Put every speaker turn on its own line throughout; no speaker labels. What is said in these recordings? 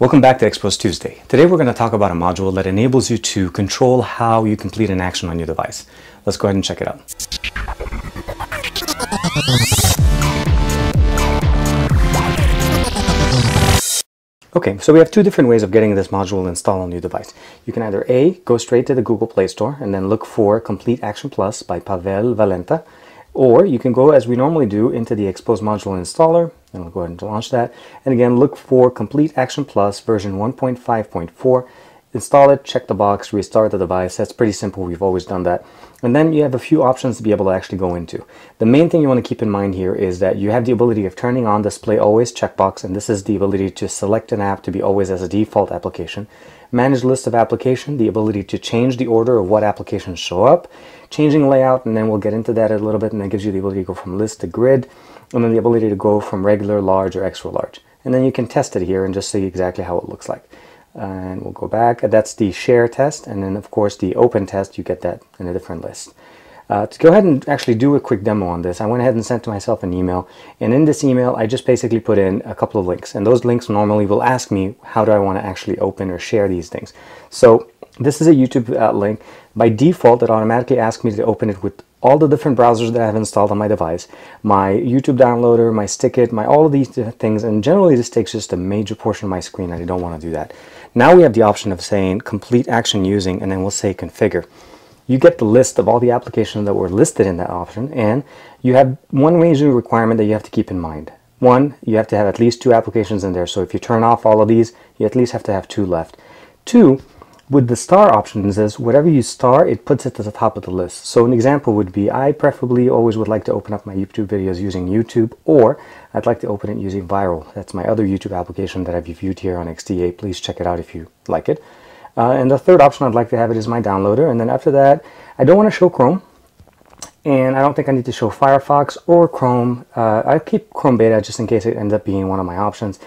Welcome back to Xposed Tuesday. Today we're going to talk about a module that enables you to control how you complete an action on your device. Let's go ahead and check it out. Okay, so we have two different ways of getting this module installed on your device. You can either A, go straight to the Google Play Store and then look for Complete Action Plus by Pavel Valenta, or you can go, as we normally do, into the Xposed module installer, and we'll go ahead and launch that. And again, look for Complete Action Plus version 1.5.4. Install it, check the box, restart the device. That's pretty simple. We've always done that. And then you have a few options to be able to actually go into. The main thing you want to keep in mind here is that you have the ability of turning on Display Always checkbox, and this is the ability to select an app to be always as a default application. Manage list of application, the ability to change the order of what applications show up, changing layout, and then we'll get into that a little bit, and that gives you the ability to go from list to grid, and then the ability to go from regular, large, or extra large. And then you can test it here and just see exactly how it looks like. And we'll go back. That's the share test, and then of course the open test, you get that in a different list. To go ahead and actually do a quick demo on this, I went ahead and sent to myself an email, and in this email I just basically put in a couple of links, and those links normally will ask me how do I want to actually open or share these things. So this is a YouTube link. By default it automatically asks me to open it with all the different browsers that I have installed on my device, my YouTube downloader, my Stickit, all of these things, and generally this takes just a major portion of my screen and I don't want to do that. Now we have the option of saying complete action using, and then we'll say configure. You get the list of all the applications that were listed in that option, and you have one major requirement that you have to keep in mind. One, you have to have at least two applications in there, so if you turn off all of these, you at least have to have two left. Two, with the star options is whatever you star, it puts it to the top of the list. So an example would be, I preferably always would like to open up my YouTube videos using YouTube, or I'd like to open it using Viral. That's my other YouTube application that I've reviewed here on XDA. Please check it out if you like it. And the third option I'd like to have it is my downloader. And then after that, I don't want to show Chrome, and I don't think I need to show Firefox or Chrome. I keep Chrome Beta just in case it ends up being one of my options.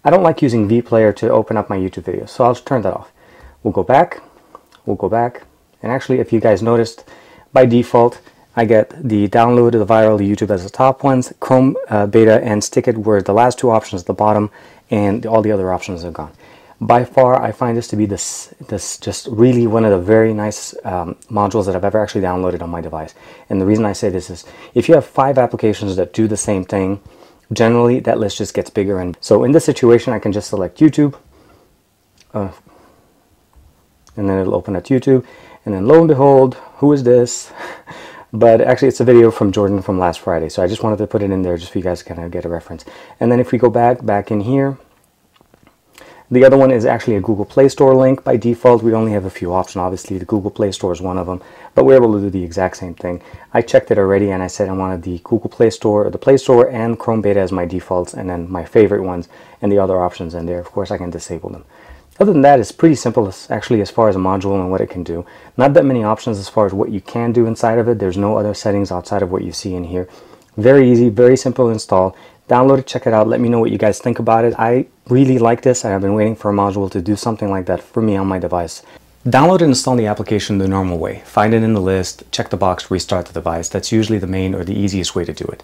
I don't like using vPlayer to open up my YouTube videos, so I'll turn that off. We'll go back, and actually if you guys noticed, by default I get the download, the Viral, the YouTube as the top ones, Chrome Beta and Stickit were the last two options at the bottom, and all the other options are gone. By far I find this to be this just really one of the very nice modules that I've ever actually downloaded on my device. And the reason I say this is, if you have 5 applications that do the same thing, generally that list just gets bigger. And so in this situation I can just select YouTube, and then it'll open at YouTube, and then lo and behold, who is this? But actually it's a video from Jordan from last Friday, so I just wanted to put it in there just for you guys to kind of get a reference. And then if we go back in here, the other one is actually a Google Play Store link. By default we only have a few options. Obviously the Google Play Store is one of them, but we're able to do the exact same thing. I checked it already and I said I wanted the Google Play Store, or the Play Store, and Chrome Beta as my defaults, and then my favorite ones and the other options in there. Of course I can disable them. Other than that, it's pretty simple actually as far as a module and what it can do. Not that many options as far as what you can do inside of it. There's no other settings outside of what you see in here. Very easy, very simple to install. Download it, check it out, let me know what you guys think about it. I really like this, and I've been waiting for a module to do something like that for me on my device. Download and install the application the normal way. Find it in the list, check the box, restart the device. That's usually the main or the easiest way to do it.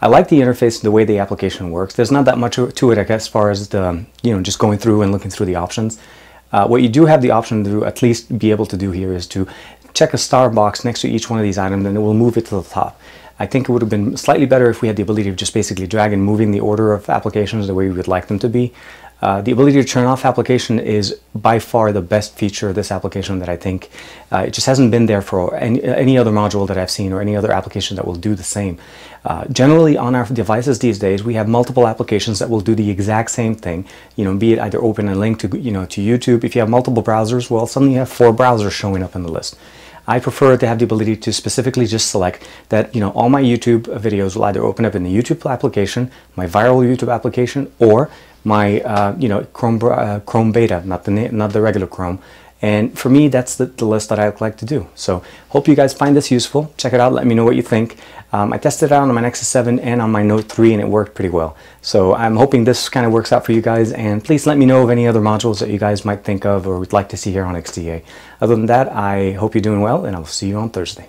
I like the interface, the way the application works. There's not that much to it, I guess, as far as the, just going through and looking through the options. What you do have the option to at least be able to do here is to check a star box next to each one of these items, and it will move it to the top. I think it would have been slightly better if we had the ability of just basically drag and moving the order of applications the way we would like them to be. The ability to turn off application is by far the best feature of this application that I think it just hasn't been there for any other module that I've seen, or any other application that will do the same. Generally on our devices these days we have multiple applications that will do the exact same thing, be it either open a link to to YouTube. If you have multiple browsers, well, suddenly you have 4 browsers showing up in the list. I prefer to have the ability to specifically just select that all my YouTube videos will either open up in the YouTube application, my Viral YouTube application, or my Chrome Beta, not the regular Chrome. And for me, that's the list that I like to do. So hope you guys find this useful. Check it out, let me know what you think. I tested it out on my Nexus 7 and on my Note 3, and it worked pretty well. So I'm hoping this kind of works out for you guys, and please let me know of any other modules that you guys might think of or would like to see here on XDA. Other than that, I hope you're doing well, and I'll see you on Thursday.